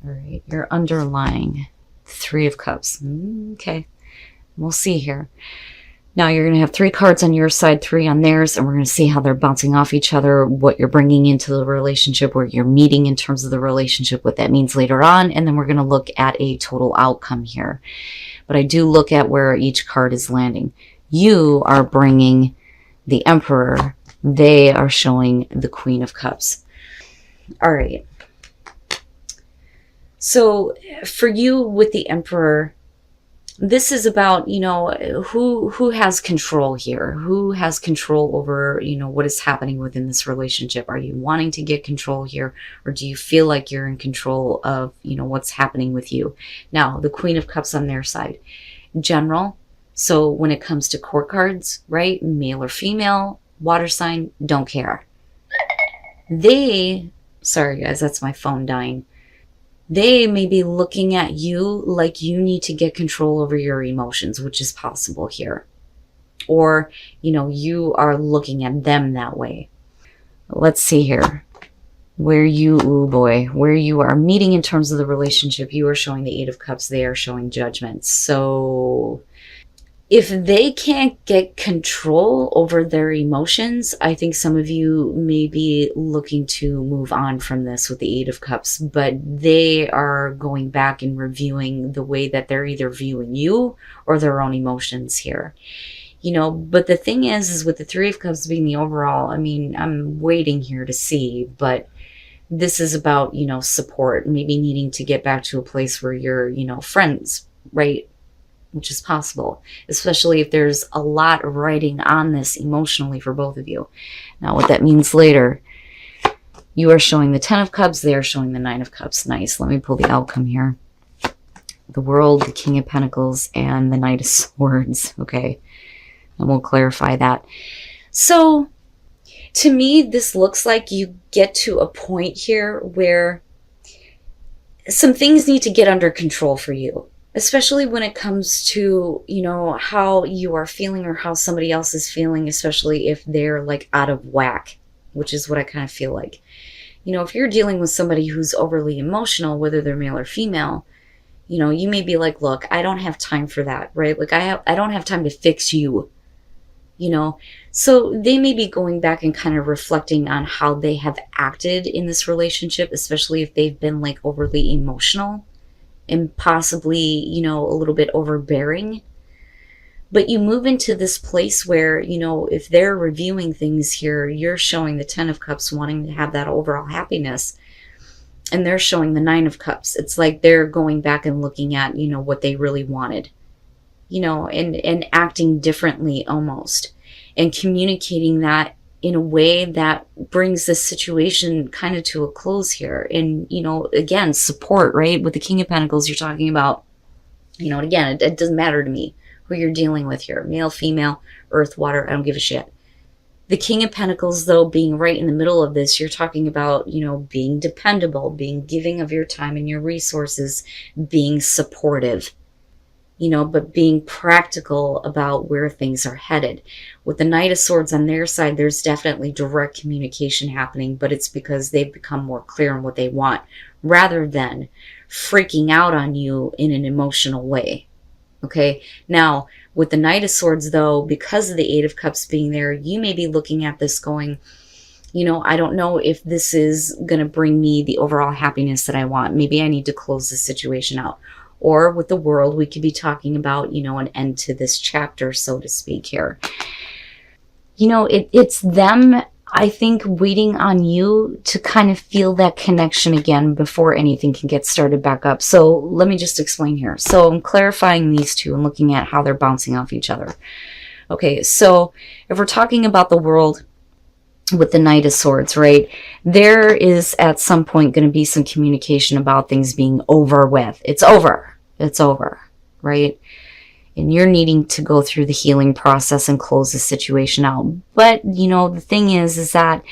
All right, your underlying Three of Cups. Okay, we'll see here. Now you're going to have 3 cards on your side, 3 on theirs, and we're going to see how they're bouncing off each other, what you're bringing into the relationship, where you're meeting in terms of the relationship, what that means later on, and then we're going to look at a total outcome here. But I do look at where each card is landing. You are bringing the Emperor. They are showing the Queen of Cups. All right. So for you with the Emperor, this is about, you know, who has control here? Who has control over, you know, what is happening within this relationship? Are you wanting to get control here? Or do you feel like you're in control of, you know, what's happening with you? Now, the Queen of Cups on their side. General. So when it comes to court cards, right? Male or female, water sign, don't care. Sorry guys, that's my phone dying. They may be looking at you like you need to get control over your emotions, which is possible here. Or, you know, you are looking at them that way. Let's see here. Where you are meeting in terms of the relationship, you are showing the Eight of Cups, they are showing Judgment. So if they can't get control over their emotions, I think some of you may be looking to move on from this with the Eight of Cups, but they are going back and reviewing the way that they're either viewing you or their own emotions here. You know, but the thing is with the Three of Cups being the overall, I mean, I'm waiting here to see, but this is about, you know, support, maybe needing to get back to a place where you're, you know, friends, right? Which is possible, especially if there's a lot of writing on this emotionally for both of you. Now, what that means later, you are showing the Ten of Cups, they are showing the Nine of Cups. Nice. Let me pull the outcome here. The World, the King of Pentacles, and the Knight of Swords. Okay, and we'll clarify that. So, to me, this looks like you get to a point here where some things need to get under control for you. Especially when it comes to, you know, how you are feeling or how somebody else is feeling, especially if they're like out of whack, which is what I kind of feel like. You know, if you're dealing with somebody who's overly emotional, whether they're male or female, you know, you may be like, look, I don't have time for that, right? Like I don't have time to fix you, you know? So they may be going back and kind of reflecting on how they have acted in this relationship, especially if they've been like overly emotional and possibly, you know, a little bit overbearing. But you move into this place where, you know, if they're reviewing things here, you're showing the Ten of Cups wanting to have that overall happiness, and they're showing the Nine of Cups. It's like they're going back and looking at, you know, what they really wanted, you know, and acting differently almost, and communicating that in a way that brings this situation kind of to a close here. And, you know, again, support, right? With the King of Pentacles, you're talking about, you know, and again, it doesn't matter to me who you're dealing with here. Male, female, earth, water, I don't give a shit. The King of Pentacles, though, being right in the middle of this, you're talking about, you know, being dependable, being giving of your time and your resources, being supportive, you know, but being practical about where things are headed. With the Knight of Swords on their side, there's definitely direct communication happening, but it's because they've become more clear on what they want, rather than freaking out on you in an emotional way. Okay, now with the Knight of Swords, though, because of the Eight of Cups being there, you may be looking at this going, you know, I don't know if this is going to bring me the overall happiness that I want. Maybe I need to close this situation out. Or with the World, we could be talking about, you know, an end to this chapter, so to speak here. You know, it's them, I think, waiting on you to kind of feel that connection again before anything can get started back up. So let me just explain here. So I'm clarifying these two and looking at how they're bouncing off each other. Okay, so if we're talking about the World with the Knight of Swords, right, there is at some point going to be some communication about things being over with. It's over, right? And you're needing to go through the healing process and close the situation out. But, you know, the thing is that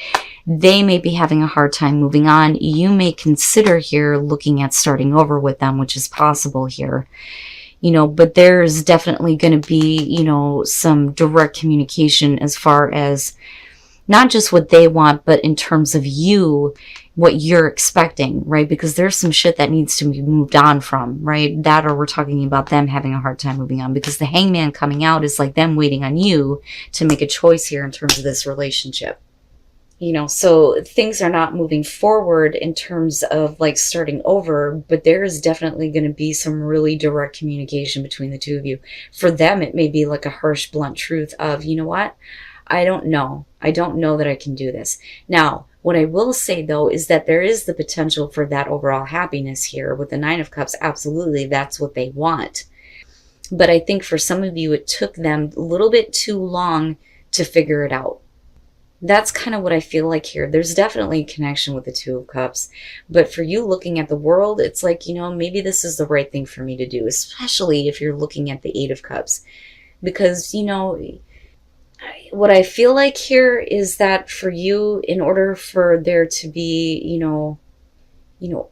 they may be having a hard time moving on. You may consider here looking at starting over with them, which is possible here. You know, but there's definitely going to be, you know, some direct communication as far as not just what they want, but in terms of you what you're expecting, right? Because there's some shit that needs to be moved on from, right? That, or we're talking about them having a hard time moving on, because the hangman coming out is like them waiting on you to make a choice here in terms of this relationship. You know, so things are not moving forward in terms of like starting over, but there is definitely going to be some really direct communication between the two of you. For them, it may be like a harsh, blunt truth of, you know what? I don't know. I don't know that I can do this. Now, what I will say, though, is that there is the potential for that overall happiness here. With the Nine of Cups, absolutely, that's what they want. But I think for some of you, it took them a little bit too long to figure it out. That's kind of what I feel like here. There's definitely a connection with the Two of Cups. But for you looking at the world, it's like, you know, maybe this is the right thing for me to do, especially if you're looking at the Eight of Cups. Because, you know, what I feel like here is that for you, in order for there to be, you know,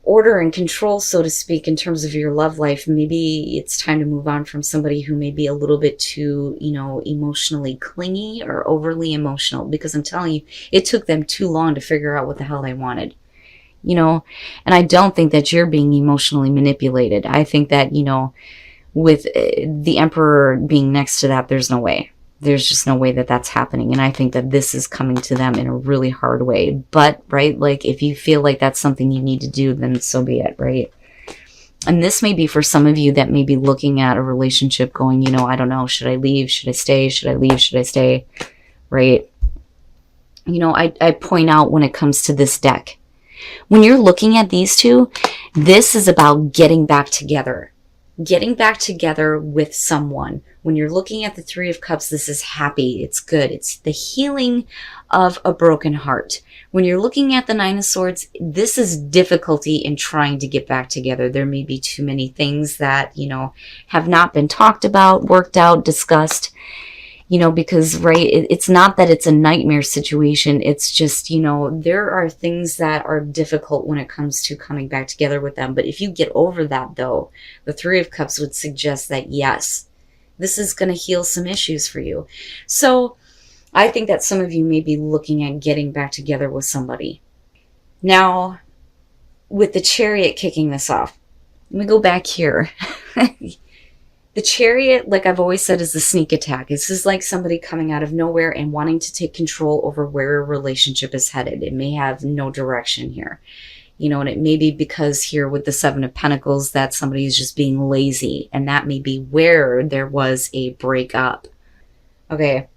order and control, so to speak, in terms of your love life, maybe it's time to move on from somebody who may be a little bit too, you know, emotionally clingy or overly emotional. Because I'm telling you, it took them too long to figure out what the hell they wanted. You know, and I don't think that you're being emotionally manipulated. I think that, you know, with the Emperor being next to that, there's no way. There's just no way that that's happening. And I think that this is coming to them in a really hard way. But, right, like if you feel like that's something you need to do, then so be it, right? And this may be for some of you that may be looking at a relationship going, you know, I don't know, should I leave? Should I stay? Should I leave? Should I stay? Right? You know, I point out when it comes to this deck, when you're looking at these two, this is about getting back together. Getting back together with someone. When you're looking at the Three of Cups, this is happy. It's good. It's the healing of a broken heart. When you're looking at the Nine of Swords, this is difficulty in trying to get back together. There may be too many things that, you know, have not been talked about, worked out, discussed. You know, because, right, it's not that it's a nightmare situation. It's just, you know, there are things that are difficult when it comes to coming back together with them. But if you get over that, though, the Three of Cups would suggest that, yes, this is going to heal some issues for you. So I think that some of you may be looking at getting back together with somebody. Now, with the Chariot kicking this off, let me go back here. The Chariot, like I've always said, is the sneak attack. This is like somebody coming out of nowhere and wanting to take control over where a relationship is headed. It may have no direction here. You know, and it may be because here with the Seven of Pentacles that somebody is just being lazy. And that may be where there was a breakup. Okay.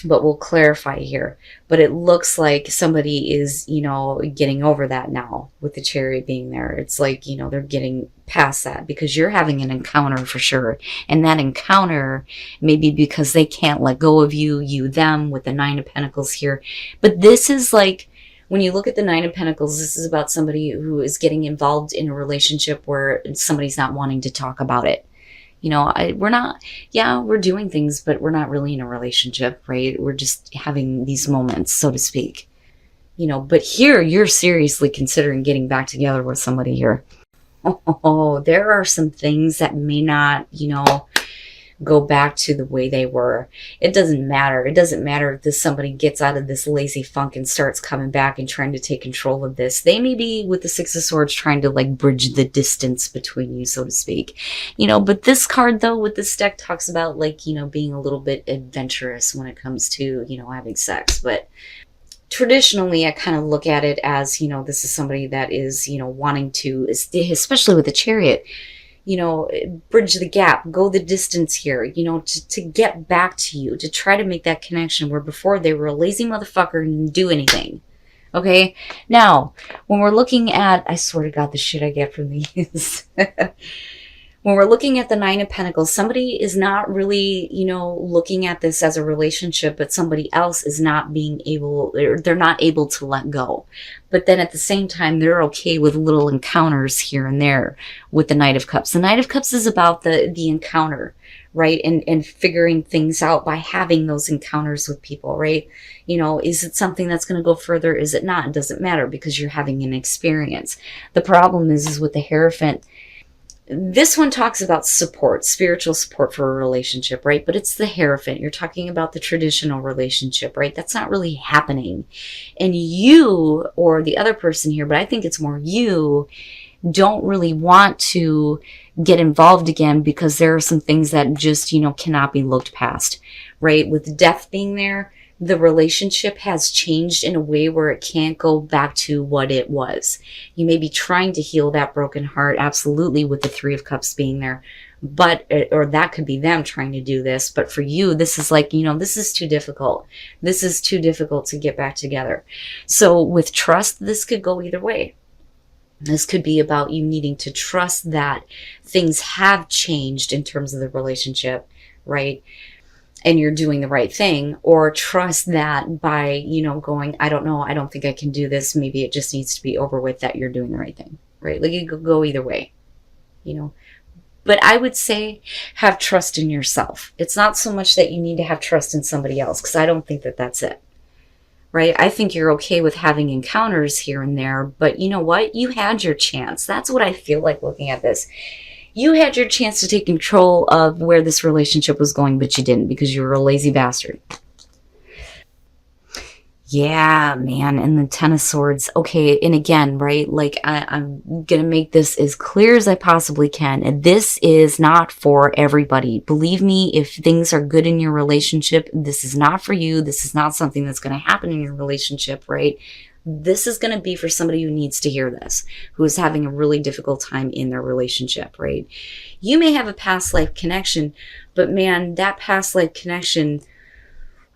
But we'll clarify here. But it looks like somebody is, you know, getting over that now with the Chariot being there. It's like, you know, they're getting past that because you're having an encounter for sure. And that encounter may be because they can't let go of you, them with the Nine of Pentacles here. But this is like, when you look at the Nine of Pentacles, this is about somebody who is getting involved in a relationship where somebody's not wanting to talk about it. You know, we're not, yeah, we're doing things, but we're not really in a relationship, right? We're just having these moments, so to speak. You know, but here you're seriously considering getting back together with somebody here. Oh, there are some things that may not, you know, go back to the way they were. It doesn't matter. It doesn't matter if this somebody gets out of this lazy funk and starts coming back and trying to take control of this. They may be with the Six of Swords trying to like bridge the distance between you, so to speak. You know, but this card though with this deck talks about like, you know, being a little bit adventurous when it comes to, you know, having sex. But traditionally, I kind of look at it as, you know, this is somebody that is, you know, wanting to, especially with the Chariot, you know, bridge the gap, go the distance here, you know, to get back to you, to try to make that connection where before they were a lazy motherfucker and didn't do anything. Okay? Now, when we're looking at, I swear to God, the shit I get from these. When we're looking at the Nine of Pentacles, somebody is not really, you know, looking at this as a relationship, but somebody else is not being able, or they're not able to let go. But then at the same time, they're okay with little encounters here and there with the Knight of Cups. The Knight of Cups is about the encounter, right? And figuring things out by having those encounters with people, right? You know, is it something that's going to go further? Is it not? It doesn't matter because you're having an experience. The problem is with the Hierophant, This one talks about support, spiritual support for a relationship, right? But it's the Hierophant. You're talking about the traditional relationship, right? That's not really happening. And you, or the other person here, but I think it's more you, don't really want to get involved again because there are some things that just, cannot be looked past, right? With death being there, the relationship has changed in a way where it can't go back to what it was. You may be trying to heal that broken heart, absolutely, with the Three of Cups being there, but, or that could be them trying to do this. But for you, this is like, this is too difficult. This is too difficult to get back together. So with trust, this could go either way. This could be about you needing to trust that things have changed in terms of the relationship, right? And you're doing the right thing, or trust that by, going, I don't know, I don't think I can do this. Maybe it just needs to be over with, that you're doing the right thing, right? Like it could go either way, But I would say have trust in yourself. It's not so much that you need to have trust in somebody else, because I don't think that that's it, right? I think you're okay with having encounters here and there, but you know what? You had your chance. That's what I feel like looking at this. You had your chance to take control of where this relationship was going, but you didn't because you were a lazy bastard. Yeah, man. And the Ten of Swords. Okay. And again, right? Like I'm going to make this as clear as I possibly can. And this is not for everybody. Believe me, if things are good in your relationship, this is not for you. This is not something that's going to happen in your relationship, right? This is going to be for somebody who needs to hear this, who is having a really difficult time in their relationship, right? You may have a past life connection, but man, that past life connection,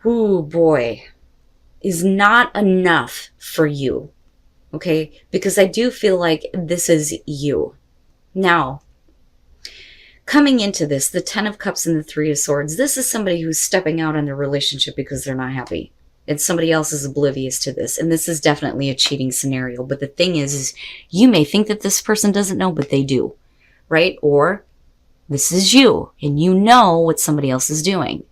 oh boy, is not enough for you, okay? Because I do feel like this is you. Now, coming into this, the Ten of Cups and the Three of Swords, this is somebody who's stepping out on their relationship because they're not happy. And somebody else is oblivious to this. And this is definitely a cheating scenario. But the thing is you may think that this person doesn't know, but they do, right? Or this is you, and you know what somebody else is doing.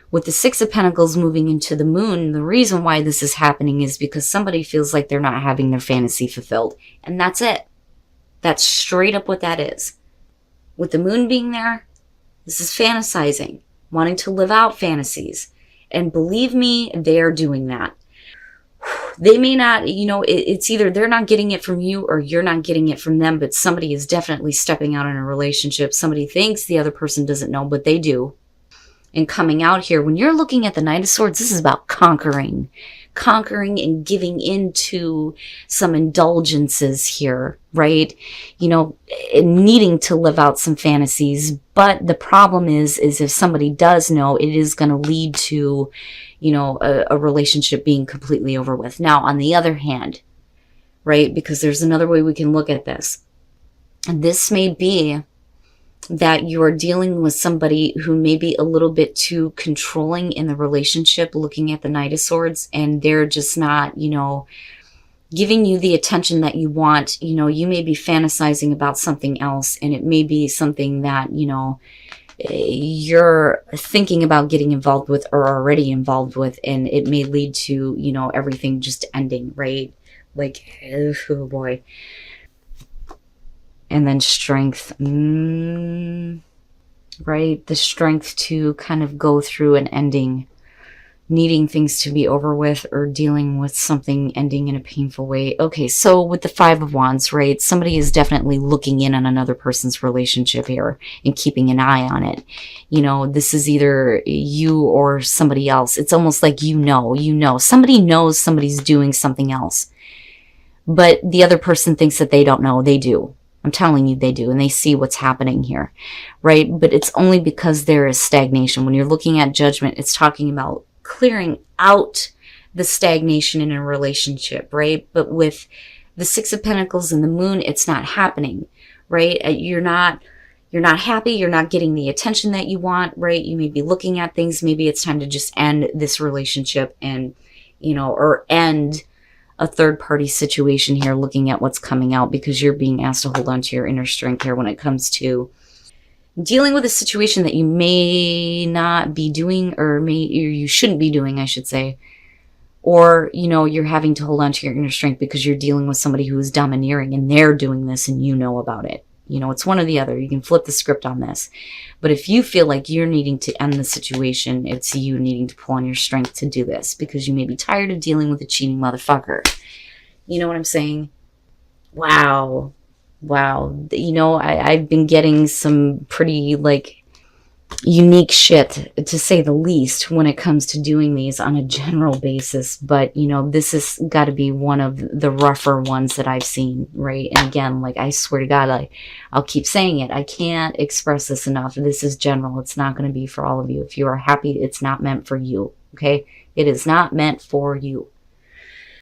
With the Six of Pentacles moving into the Moon, the reason why this is happening is because somebody feels like they're not having their fantasy fulfilled. And that's it. That's straight up what that is. With the Moon being there, this is fantasizing, wanting to live out fantasies. And believe me, they are doing that. They may not, it's either they're not getting it from you or you're not getting it from them, but somebody is definitely stepping out in a relationship. Somebody thinks the other person doesn't know, but they do. And coming out here, when you're looking at the Knight of Swords, this is about conquering and giving into some indulgences here, right? Needing to live out some fantasies. But the problem is if somebody does know, it is going to lead to, a relationship being completely over with. Now, on the other hand, right? Because there's another way we can look at this. And this may be that you are dealing with somebody who may be a little bit too controlling in the relationship, looking at the Knight of Swords, and they're just not, giving you the attention that you want. You may be fantasizing about something else, and it may be something that, you're thinking about getting involved with or already involved with, and it may lead to, everything just ending, right? Like, oh boy. And then strength, right? The strength to kind of go through an ending, needing things to be over with or dealing with something ending in a painful way. Okay, so with the Five of Wands, right? Somebody is definitely looking in on another person's relationship here and keeping an eye on it. This is either you or somebody else. It's almost like somebody knows somebody's doing something else. But the other person thinks that they don't know. They do. I'm telling you, they do, and they see what's happening here, right? But it's only because there is stagnation. When you're looking at Judgment, it's talking about clearing out the stagnation in a relationship, right? But with the Six of Pentacles and the Moon, it's not happening, right? You're not happy. You're not getting the attention that you want, right? You may be looking at things. Maybe it's time to just end this relationship and, or end a third-party situation here, looking at what's coming out, because you're being asked to hold on to your inner strength here when it comes to dealing with a situation that you may not be doing, or you shouldn't be doing, I should say. Or, you're having to hold on to your inner strength because you're dealing with somebody who is domineering and they're doing this and you know about it. You know, it's one or the other. You can flip the script on this. But if you feel like you're needing to end the situation, it's you needing to pull on your strength to do this because you may be tired of dealing with a cheating motherfucker. You know what I'm saying? Wow. Wow. You know, I've been getting some pretty, like, unique shit, to say the least, when it comes to doing these on a general basis. But, you know, this has got to be one of the rougher ones that I've seen, right? And again, like, I swear to God, I'll keep saying it. I can't express this enough. This is general. It's not going to be for all of you. If you are happy, it's not meant for you, okay? It is not meant for you.